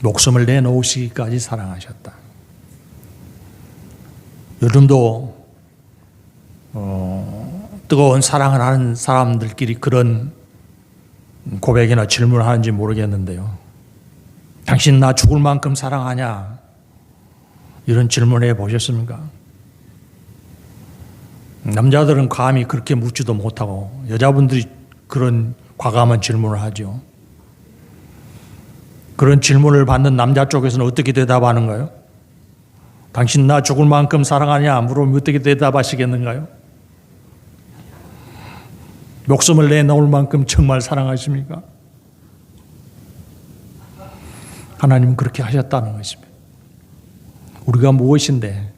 목숨을 내놓으시기까지 사랑하셨다. 요즘도 뜨거운 사랑을 하는 사람들끼리 그런 고백이나 질문을 하는지 모르겠는데요. 당신 나 죽을 만큼 사랑하냐? 이런 질문해 보셨습니까? 남자들은 감히 그렇게 묻지도 못하고 여자분들이 그런 과감한 질문을 하죠. 그런 질문을 받는 남자 쪽에서는 어떻게 대답하는가요? 당신 나 죽을 만큼 사랑하냐? 물으면 어떻게 대답하시겠는가요? 목숨을 내놓을 만큼 정말 사랑하십니까? 하나님은 그렇게 하셨다는 것입니다. 우리가 무엇인데,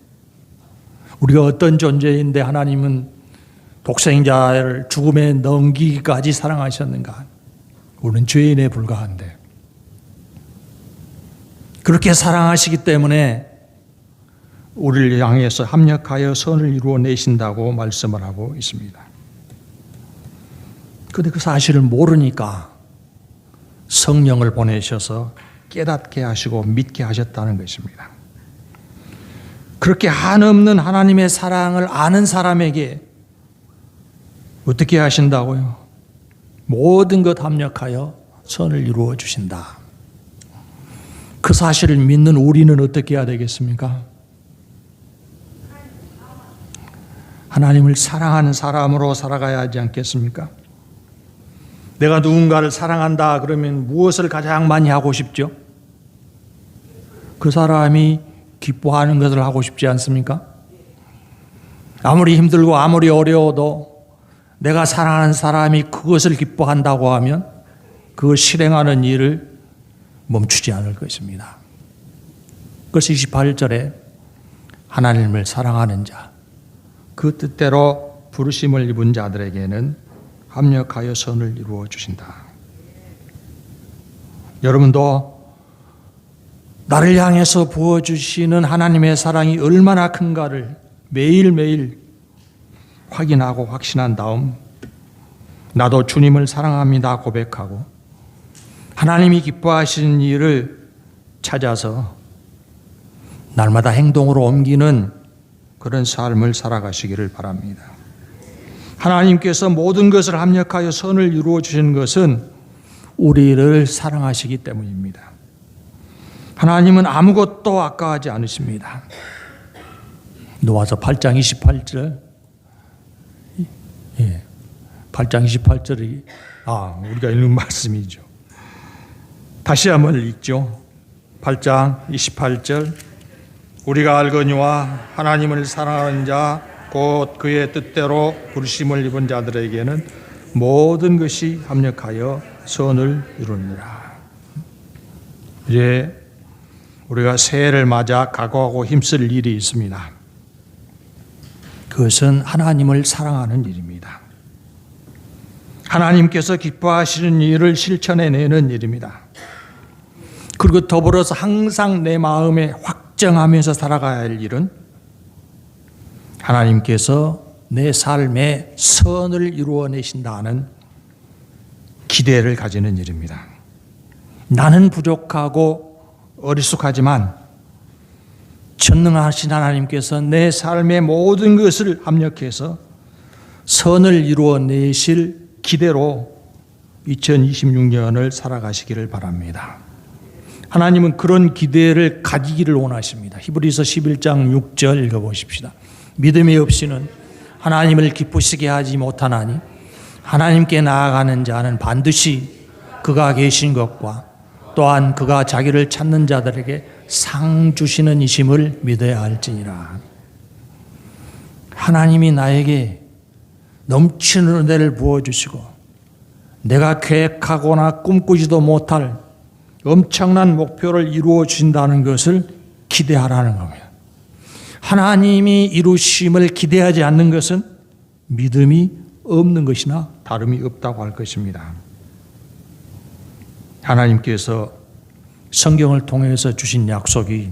우리가 어떤 존재인데 하나님은 독생자를 죽음에 넘기기까지 사랑하셨는가? 우리는 죄인에 불과한데 그렇게 사랑하시기 때문에 우리를 향해서 합력하여 선을 이루어내신다고 말씀을 하고 있습니다. 그런데 그 사실을 모르니까 성령을 보내셔서 깨닫게 하시고 믿게 하셨다는 것입니다. 그렇게 한없는 하나님의 사랑을 아는 사람에게 어떻게 하신다고요? 모든 것 합력하여 선을 이루어 주신다. 그 사실을 믿는 우리는 어떻게 해야 되겠습니까? 하나님을 사랑하는 사람으로 살아가야 하지 않겠습니까? 내가 누군가를 사랑한다 그러면 무엇을 가장 많이 하고 싶죠? 그 사람이 기뻐하는 것을 하고 싶지 않습니까? 아무리 힘들고 아무리 어려워도 내가 사랑하는 사람이 그것을 기뻐한다고 하면 그걸 실행하는 일을 멈추지 않을 것입니다. 그래서 28절에 하나님을 사랑하는 자, 그 뜻대로 부르심을 입은 자들에게는 합력하여 선을 이루어 주신다. 여러분도 나를 향해서 부어주시는 하나님의 사랑이 얼마나 큰가를 매일매일 확인하고 확신한 다음 나도 주님을 사랑합니다 고백하고 하나님이 기뻐하시는 일을 찾아서 날마다 행동으로 옮기는 그런 삶을 살아가시기를 바랍니다. 하나님께서 모든 것을 합력하여 선을 이루어 주시는 것은 우리를 사랑하시기 때문입니다. 하나님은 아무것도 아까워하지 않으십니다. 노아서 8장 28절 8장 28절이 우리가 읽는 말씀이죠. 다시 한번 읽죠. 8장 28절 우리가 알거니와 하나님을 사랑하는 자 곧 그의 뜻대로 부르심을 입은 자들에게는 모든 것이 합력하여 선을 이루느니라. 이제 우리가 새해를 맞아 각오하고 힘쓸 일이 있습니다. 그것은 하나님을 사랑하는 일입니다. 하나님께서 기뻐하시는 일을 실천해내는 일입니다. 그리고 더불어서 항상 내 마음에 확정하면서 살아가야 할 일은 하나님께서 내 삶에 선을 이루어내신다는 기대를 가지는 일입니다. 나는 부족하고 어리숙하지만 전능하신 하나님께서 내 삶의 모든 것을 합력해서 선을 이루어내실 기대로 2026년을 살아가시기를 바랍니다. 하나님은 그런 기대를 가지기를 원하십니다. 히브리서 11장 6절 읽어보십시다. 믿음이 없이는 하나님을 기쁘시게 하지 못하나니 하나님께 나아가는 자는 반드시 그가 계신 것과 또한 그가 자기를 찾는 자들에게 상 주시는 이심을 믿어야 할지니라. 하나님이 나에게 넘치는 은혜를 부어주시고 내가 계획하거나 꿈꾸지도 못할 엄청난 목표를 이루어 주신다는 것을 기대하라는 겁니다. 하나님이 이루심을 기대하지 않는 것은 믿음이 없는 것이나 다름이 없다고 할 것입니다. 하나님께서 성경을 통해서 주신 약속이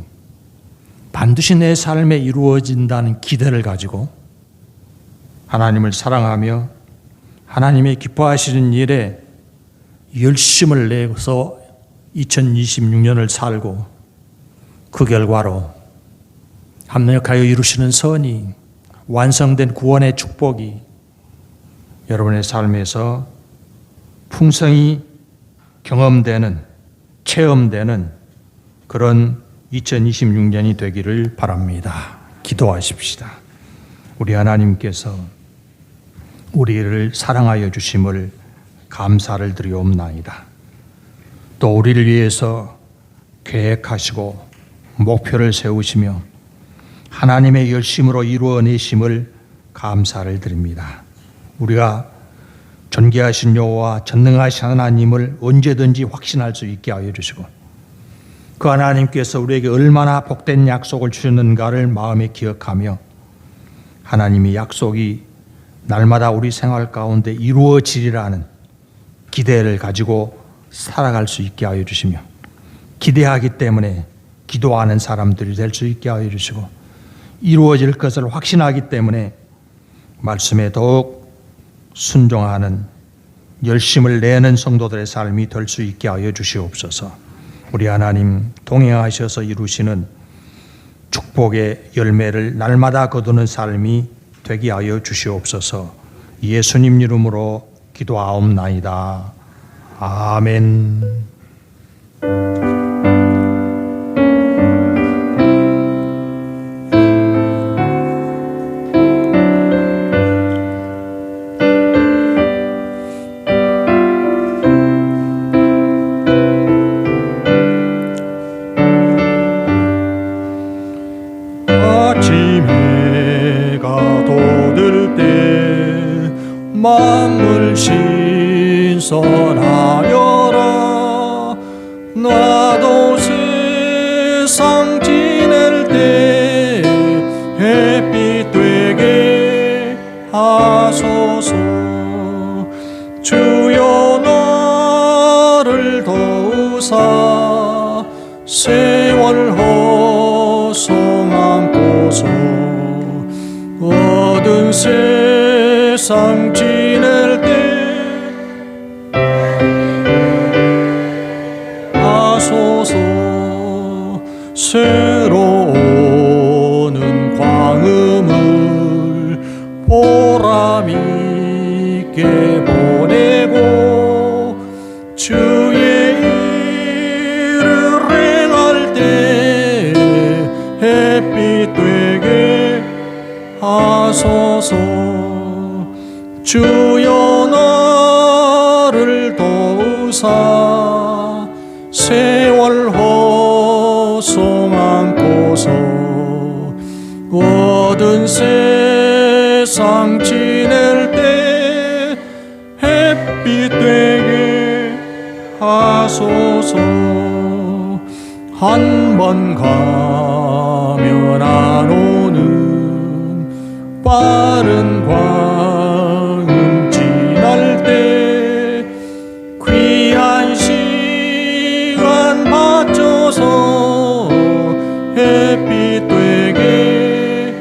반드시 내 삶에 이루어진다는 기대를 가지고 하나님을 사랑하며 하나님의 기뻐하시는 일에 열심을 내서 2026년을 살고 그 결과로 합력하여 이루시는 선이 완성된 구원의 축복이 여러분의 삶에서 풍성히 경험되는 체험되는 그런 2026년이 되기를 바랍니다. 기도하십시다. 우리 하나님께서 우리를 사랑하여 주심을 감사를 드리옵나이다. 또 우리를 위해서 계획하시고 목표를 세우시며 하나님의 열심으로 이루어내심을 감사를 드립니다. 우리가 존귀하신 여호와 전능하신 하나님을 언제든지 확신할 수 있게 하여 주시고 그 하나님께서 우리에게 얼마나 복된 약속을 주셨는가를 마음에 기억하며 하나님의 약속이 날마다 우리 생활 가운데 이루어지리라는 기대를 가지고 살아갈 수 있게 하여 주시며 기대하기 때문에 기도하는 사람들이 될 수 있게 하여 주시고 이루어질 것을 확신하기 때문에 말씀에 더욱 순종하는 열심을 내는 성도들의 삶이 될 수 있게 하여 주시옵소서. 우리 하나님 동행하셔서 이루시는 축복의 열매를 날마다 거두는 삶이 되게 하여 주시옵소서. 예수님 이름으로 기도하옵나이다. 아멘. 만물 신선하여라. 나도 세상 지낼 때 햇빛 되게 하소서. 주여 나를 도우사 세월 허송 안고서 얻은 세상 지낼 때 하소서. 새로 오는 광음을 보람 있게 보내고 주의 일을 행할 때 햇빛 되게 하소서. 주여 나를 도우사 세월 허송 안고서 얻은 세상 지낼 때 햇빛 되게 하소서. 한 번 가면 안 오는 빠른 광음 지날 때 귀한 시간 맞춰서 햇빛 되게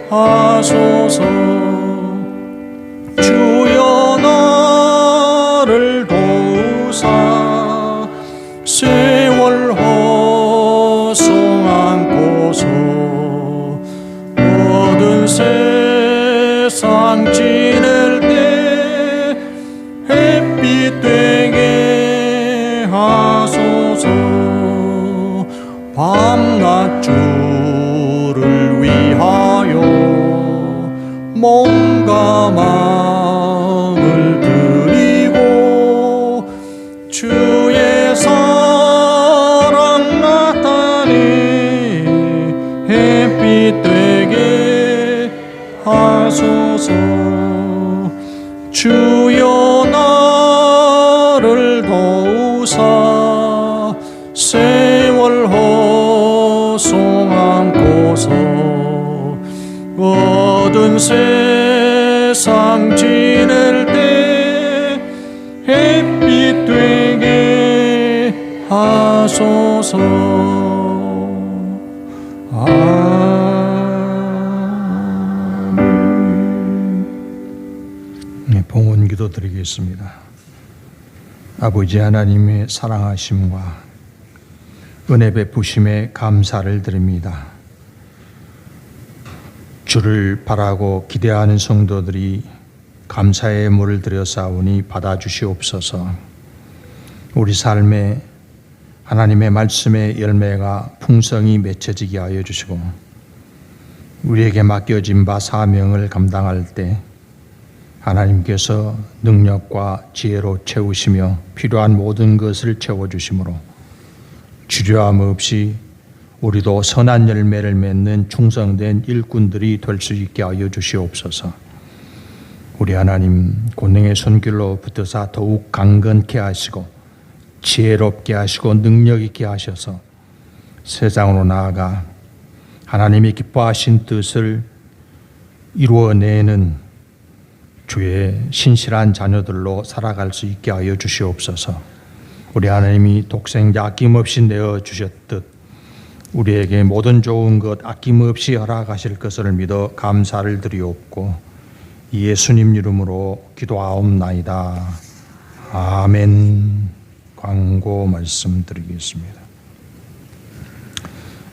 하소서. 주여 나를 도우사 세월 허송 안고서 모든 세상 지낼 때 햇빛 되게 하소서. 밤낮 주를 위하여 몸과 마음을 드리고 주의 사랑 나타내 햇빛 되게 하소서. 주여 나를 도우사 세월 허송 안고서 모든 세상 지낼 때 햇빛 되게 하소서. 네, 봉헌 기도 드리겠습니다. 아버지 하나님의 사랑하심과 은혜 베푸심에 감사를 드립니다. 주를 바라고 기대하는 성도들이 감사의 물을 들여 싸우니 받아주시옵소서. 우리 삶에 하나님의 말씀의 열매가 풍성히 맺혀지게 하여 주시고 우리에게 맡겨진 바 사명을 감당할 때 하나님께서 능력과 지혜로 채우시며 필요한 모든 것을 채워주시므로 주저함 없이 우리도 선한 열매를 맺는 충성된 일꾼들이 될 수 있게 하여 주시옵소서. 우리 하나님 권능의 손길로 붙어서 더욱 강건케 하시고 지혜롭게 하시고 능력 있게 하셔서 세상으로 나아가 하나님이 기뻐하신 뜻을 이루어내는 주의 신실한 자녀들로 살아갈 수 있게 하여 주시옵소서. 우리 하나님이 독생자 아낌없이 내어주셨듯 우리에게 모든 좋은 것 아낌없이 허락하실 것을 믿어 감사를 드리옵고 예수님 이름으로 기도하옵나이다. 아멘. 광고 말씀드리겠습니다.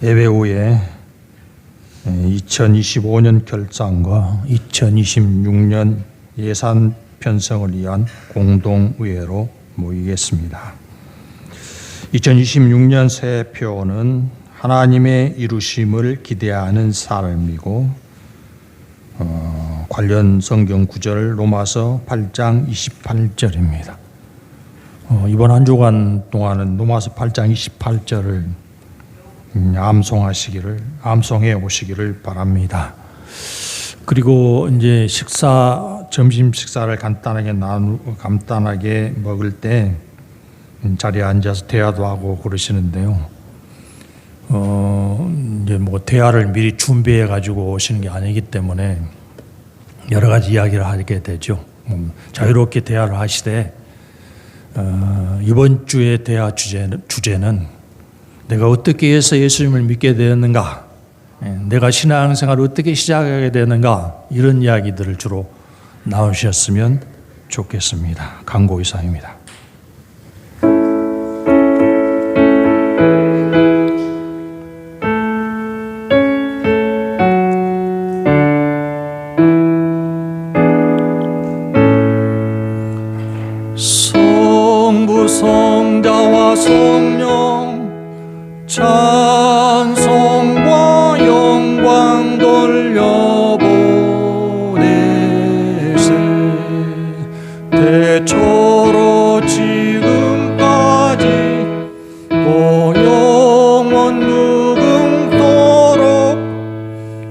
예배 후에 2025년 결산과 2026년 예산 편성을 위한 공동의회로 모이겠습니다. 2026년 새해표는 하나님의 이루심을 기대하는 삶이고 관련 성경 구절 로마서 8장 28절입니다. 이번 한 주간 동안은 로마서 8장 28절을 암송해 오시기를 바랍니다. 그리고 이제 점심 식사를 간단하게 먹을 때 자리에 앉아서 대화도 하고 그러시는데요. 이제 뭐 대화를 미리 준비해 가지고 오시는 게 아니기 때문에 여러 가지 이야기를 하게 되죠. 자유롭게 대화를 하시되 이번 주의 대화 주제는 내가 어떻게 해서 예수님을 믿게 되었는가, 내가 신앙생활을 어떻게 시작하게 되는가, 이런 이야기들을 주로 나오셨으면 좋겠습니다. 강고 이상입니다. 성부 성자와 성령 찬송과 영광 돌려보내세 대초로 지금까지 또 영원 무궁토록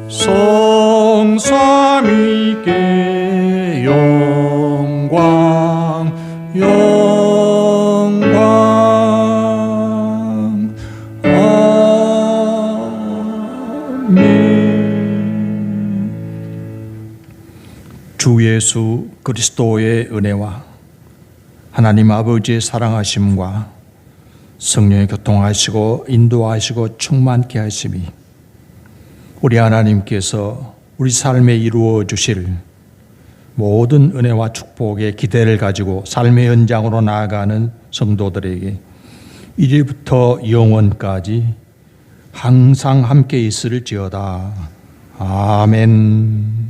성삼위께 영광 영광 아멘. 예수 그리스도의 은혜와 하나님 아버지의 사랑하심과 성령의 교통하시고 인도하시고 충만케 하심이 우리 하나님께서 우리 삶에 이루어 주실 모든 은혜와 축복의 기대를 가지고 삶의 현장으로 나아가는 성도들에게 이제부터 영원까지 항상 함께 있을지어다. 아멘.